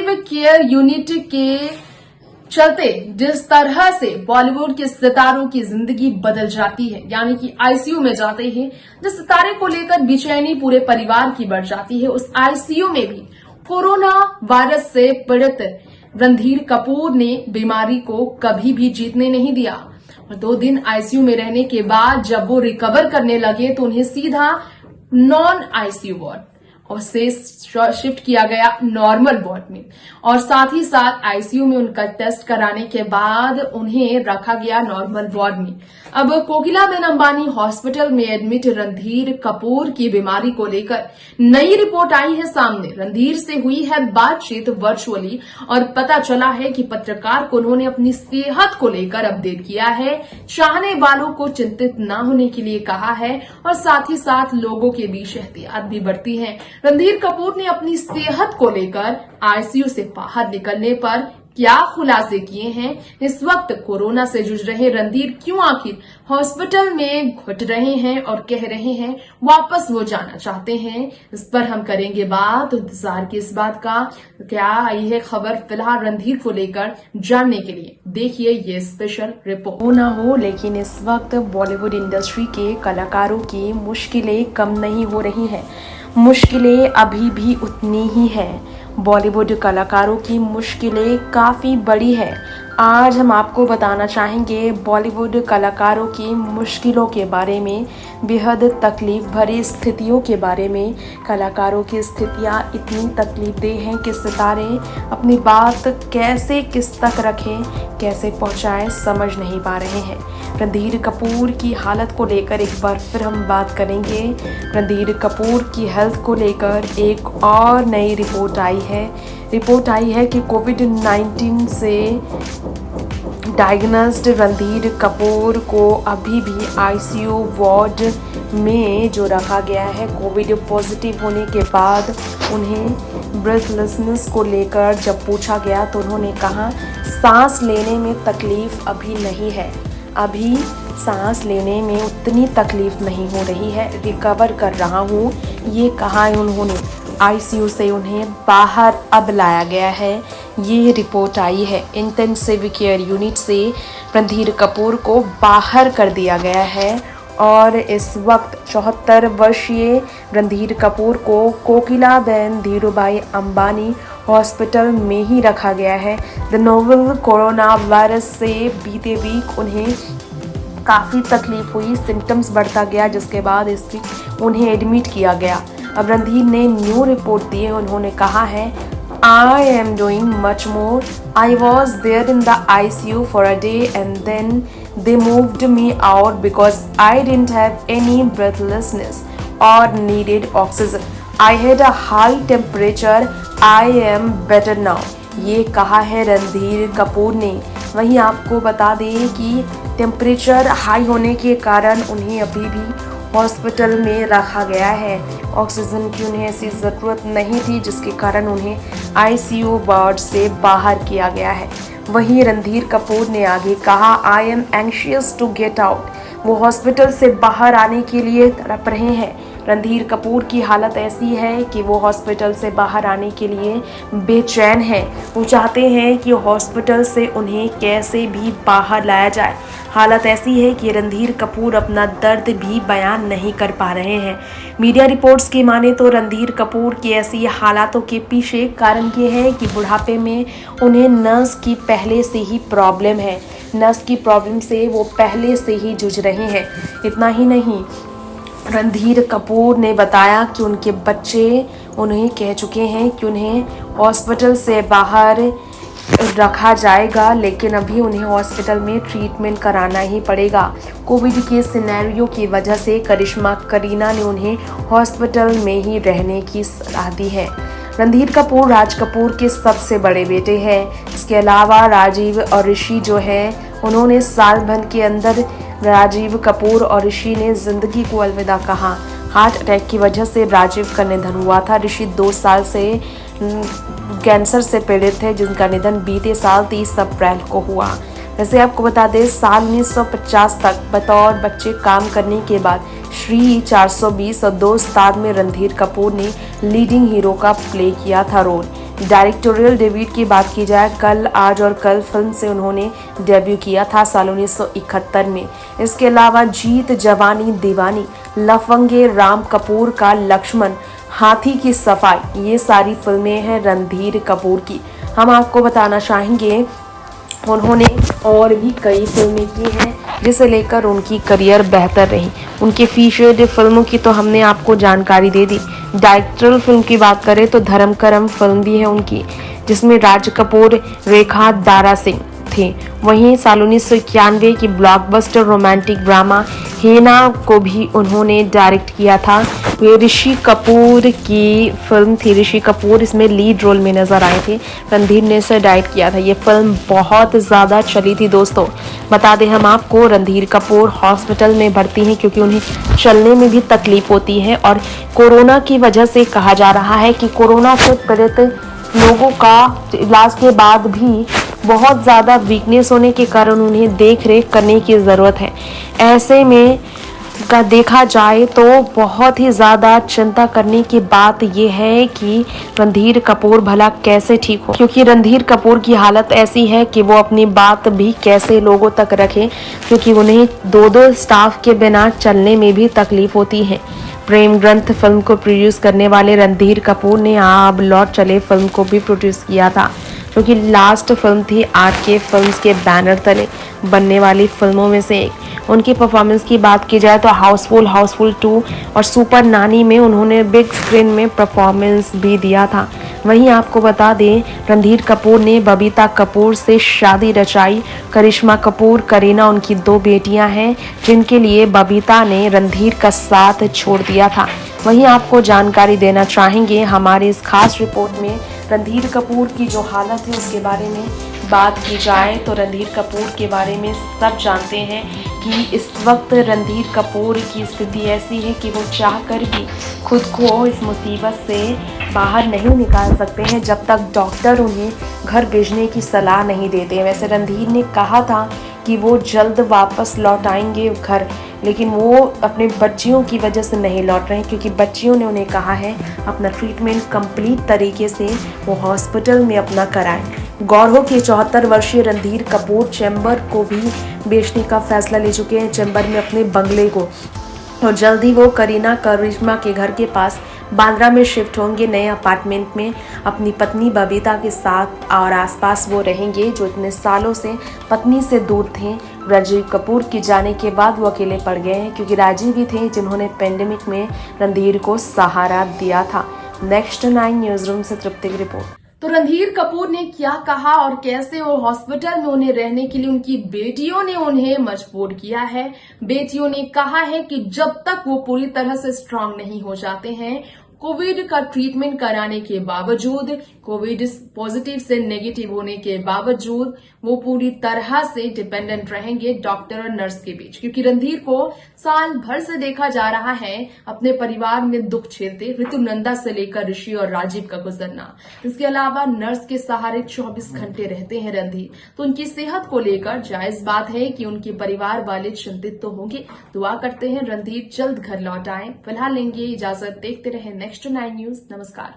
Intensive care unit के चलते जिस तरह से बॉलीवुड के सितारों की जिंदगी बदल जाती है, यानी कि आईसीयू में जाते हैं, जिस सितारे को लेकर बेचैनी पूरे परिवार की बढ़ जाती है, उस आईसीयू में भी कोरोना वायरस से पीड़ित रणधीर कपूर ने बीमारी को कभी भी जीतने नहीं दिया और 2 दिन आईसीयू में रहने के बाद जब वो रिकवर करने लगे तो उन्हें सीधा नॉन आईसीयू वार्ड और से शिफ्ट किया गया नॉर्मल वार्ड में और साथ ही साथ आईसीयू में उनका टेस्ट कराने के बाद उन्हें रखा गया नॉर्मल वार्ड में। अब कोकिलाबेन अंबानी हॉस्पिटल में एडमिट रणधीर कपूर की बीमारी को लेकर नई रिपोर्ट आई है सामने। रणधीर से हुई है बातचीत वर्चुअली और पता चला है कि पत्रकार को उन्होंने अपनी सेहत को लेकर अपडेट किया है, चाहने वालों को चिंतित न होने के लिए कहा है और साथ ही साथ लोगों के बीच एहतियात भी बढ़ती है। रणधीर कपूर ने अपनी सेहत को लेकर आईसीयू से बाहर निकलने पर क्या खुलासे किए हैं, इस वक्त कोरोना से जूझ रहे रणधीर क्यों आखिर हॉस्पिटल में घुट रहे हैं और कह रहे हैं वापस वो जाना चाहते हैं, इस पर हम करेंगे बात। इंतजार की इस बात का क्या आई है खबर फिलहाल रणधीर को लेकर जानने के लिए देखिए ये स्पेशल रिपोर्ट। हो ना हो, लेकिन इस वक्त बॉलीवुड इंडस्ट्री के कलाकारों की मुश्किलें कम नहीं हो रही हैं। मुश्किलें अभी भी उतनी ही हैं। बॉलीवुड कलाकारों की मुश्किलें काफ़ी बड़ी है। आज हम आपको बताना चाहेंगे बॉलीवुड कलाकारों की मुश्किलों के बारे में, बेहद तकलीफ भरी स्थितियों के बारे में। कलाकारों की स्थितियां इतनी तकलीफदेह हैं कि सितारे अपनी बात कैसे किस तक रखें, कैसे पहुंचाएं, समझ नहीं पा रहे हैं। रणधीर कपूर की हालत को लेकर एक बार फिर हम बात करेंगे। रणधीर कपूर की हेल्थ को लेकर एक और नई रिपोर्ट आई है कि कोविड-19 से डायग्नोस्ड रणधीर कपूर को अभी भी आईसीयू वार्ड में जो रखा गया है। कोविड पॉजिटिव होने के बाद उन्हें ब्रेथलेसनेस को लेकर जब पूछा गया तो उन्होंने कहा सांस लेने में तकलीफ अभी नहीं है, अभी सांस लेने में उतनी तकलीफ नहीं हो रही है, रिकवर कर रहा हूँ, ये कहा है उन्होंने। आईसीयू से उन्हें बाहर अब लाया गया है, ये रिपोर्ट आई है। इंटेंसिव केयर यूनिट से रणधीर कपूर को बाहर कर दिया गया है और इस वक्त 74 वर्षीय रणधीर कपूर को कोकिलाबेन धीरूभाई अंबानी हॉस्पिटल में ही रखा गया है। द नोवेल कोरोना वायरस से बीते वीक उन्हें काफ़ी तकलीफ हुई, सिम्टम्स बढ़ता गया, जिसके बाद इस वीक उन्हें एडमिट किया गया। अब रणधीर ने न्यू रिपोर्ट दी है, उन्होंने कहा है I am doing much more. I was there in the ICU for a day and then they moved me out because I didn't have any breathlessness or needed oxygen. I had a high temperature. I am better now. ये कहा है रणधीर कपूर ने। वहीं आपको बता दें कि temperature high होने के कारण उन्हें अभी भी हॉस्पिटल में रखा गया है। ऑक्सीजन की उन्हें ऐसी ज़रूरत नहीं थी, जिसके कारण उन्हें आईसीयू वार्ड से बाहर किया गया है। वहीं रणधीर कपूर ने आगे कहा I am anxious to get out. वो हॉस्पिटल से बाहर आने के लिए तड़प रहे हैं। रणधीर कपूर की हालत ऐसी है कि वो हॉस्पिटल से बाहर आने के लिए बेचैन है। वो चाहते हैं कि हॉस्पिटल से उन्हें कैसे भी बाहर लाया जाए। हालत ऐसी है कि रणधीर कपूर अपना दर्द भी बयान नहीं कर पा रहे हैं। मीडिया रिपोर्ट्स की माने तो रणधीर कपूर की ऐसी हालातों के पीछे कारण ये है कि बुढ़ापे में उन्हें नर्स की पहले से ही प्रॉब्लम है। नर्स की प्रॉब्लम से वो पहले से ही जूझ रहे हैं। इतना ही नहीं, रणधीर कपूर ने बताया कि उनके बच्चे उन्हें कह चुके हैं कि उन्हें हॉस्पिटल से बाहर रखा जाएगा, लेकिन अभी उन्हें हॉस्पिटल में ट्रीटमेंट कराना ही पड़ेगा। कोविड के सिनेरियो की वजह से करिश्मा करीना ने उन्हें हॉस्पिटल में ही रहने की सलाह दी है। रणधीर कपूर राज कपूर के सबसे बड़े बेटे हैं। इसके अलावा राजीव और ऋषि जो है, उन्होंने साल भर के अंदर राजीव कपूर और ऋषि ने जिंदगी को अलविदा कहा। हार्ट अटैक की वजह से राजीव का निधन हुआ था। ऋषि 2 साल से कैंसर से पीड़ित थे, जिनका निधन बीते साल 30 अप्रैल को हुआ। वैसे आपको बता दें, साल 1950 तक बतौर बच्चे काम करने के बाद श्री 420 और दोस्ताद में रणधीर कपूर ने लीडिंग हीरो का प्ले किया था रोल। डायरेक्टोरियल डेब्यू की बात की जाए, कल आज और कल फिल्म से उन्होंने डेब्यू किया था साल 1971 में। इसके अलावा जीत, जवानी दीवानी, लफंगे, राम कपूर का लक्ष्मण, हाथी की सफाई, ये सारी फिल्में हैं रणधीर कपूर की। हम आपको बताना चाहेंगे उन्होंने और भी कई फिल्में की हैं जिसे लेकर उनकी करियर बेहतर रही। उनके फीचर्ड फिल्मों की तो हमने आपको जानकारी दे दी। डायरेक्टरल फिल्म की बात करें तो धर्म करम फिल्म भी है उनकी, जिसमें राज कपूर, रेखा, दारा सिंह थे। वहीं साल 1991 की ब्लॉकबस्टर रोमांटिक ड्रामा हेना को भी उन्होंने डायरेक्ट किया था। ये ऋषि कपूर की फिल्म थी। ऋषि कपूर इसमें लीड रोल में नजर आए थे। रणधीर ने इसे डायरेक्ट किया था। ये फिल्म बहुत ज़्यादा चली थी दोस्तों। बता दें हम आपको, रणधीर कपूर हॉस्पिटल में भर्ती हैं क्योंकि उन्हें चलने में भी तकलीफ होती है और कोरोना की वजह से कहा जा रहा है कि कोरोना से पीड़ित लोगों का इलाज के बाद भी बहुत ज़्यादा वीकनेस होने के कारण उन्हें देख रेख करने की ज़रूरत है। ऐसे में का देखा जाए तो बहुत ही ज़्यादा चिंता करने की बात यह है कि रणधीर कपूर भला कैसे ठीक हो, क्योंकि रणधीर कपूर की हालत ऐसी है कि वो अपनी बात भी कैसे लोगों तक रखें, क्योंकि उन्हें दो स्टाफ के बिना चलने में भी तकलीफ होती है। प्रेम ग्रंथ फिल्म को प्रोड्यूस करने वाले रणधीर कपूर ने अब लौट चले फिल्म को भी प्रोड्यूस किया था, जो कि लास्ट फिल्म थी आरके फिल्म्स के बैनर तले बनने वाली फिल्मों में से एक। उनकी परफॉर्मेंस की बात की जाए तो हाउसफुल 2 और सुपर नानी में उन्होंने बिग स्क्रीन में परफॉर्मेंस भी दिया था। वहीं आपको बता दें, रणधीर कपूर ने बबीता कपूर से शादी रचाई। करिश्मा कपूर, करीना उनकी 2 बेटियां हैं, जिनके लिए बबीता ने रणधीर का साथ छोड़ दिया था। वहीं आपको जानकारी देना चाहेंगे हमारी इस खास रिपोर्ट में रणधीर कपूर की जो हालत है उसके बारे में बात की जाए तो रणधीर कपूर के बारे में सब जानते हैं कि इस वक्त रणधीर कपूर की स्थिति ऐसी है कि वो चाहकर भी खुद को इस मुसीबत से बाहर नहीं निकाल सकते हैं जब तक डॉक्टर उन्हें घर भेजने की सलाह नहीं देते। वैसे रणधीर ने कहा था कि वो जल्द वापस लौट आएंगे घर, लेकिन वो अपने बच्चियों की वजह से नहीं लौट रहे हैं, क्योंकि बच्चियों ने उन्हें कहा है अपना ट्रीटमेंट कंप्लीट तरीके से वो हॉस्पिटल में अपना कराएं। गौरव के 74 वर्षीय रणधीर कपूर चैम्बर को भी बेचने का फैसला ले चुके हैं, चैम्बर में अपने बंगले को, और जल्द ही वो करीना करिश्मा के घर के पास बांद्रा में शिफ्ट होंगे नए अपार्टमेंट में अपनी पत्नी बबीता के साथ, और आसपास वो रहेंगे जो इतने सालों से पत्नी से दूर थे। राजीव कपूर के जाने के बाद वो अकेले पड़ गए हैं, क्योंकि राजीव ही थे जिन्होंने पेंडेमिक में रणधीर को सहारा दिया था। नेक्स्ट 9 न्यूज रूम से तृप्ति की रिपोर्ट। तो रणधीर कपूर ने क्या कहा और कैसे वो हॉस्पिटल में उन्हें रहने के लिए उनकी बेटियों ने उन्हें मजबूर किया है। बेटियों ने कहा है कि जब तक वो पूरी तरह से स्ट्रांग नहीं हो जाते हैं, कोविड का ट्रीटमेंट कराने के बावजूद, कोविड पॉजिटिव से नेगेटिव होने के बावजूद वो पूरी तरह से डिपेंडेंट रहेंगे डॉक्टर और नर्स के बीच, क्योंकि रणधीर को साल भर से देखा जा रहा है अपने परिवार में दुख झेलते, ऋतुनंदा से लेकर ऋषि और राजीव का गुजरना। इसके अलावा नर्स के सहारे 24 घंटे रहते हैं रणधीर, तो उनकी सेहत को लेकर जायज बात है कि उनके परिवार वाले चिंतित तो होंगे। दुआ करते हैं रणधीर जल्द घर लौट आए। फिलहाल लेंगे इजाजत, देखते रहे नेक्स्ट 9 न्यूज। नमस्कार।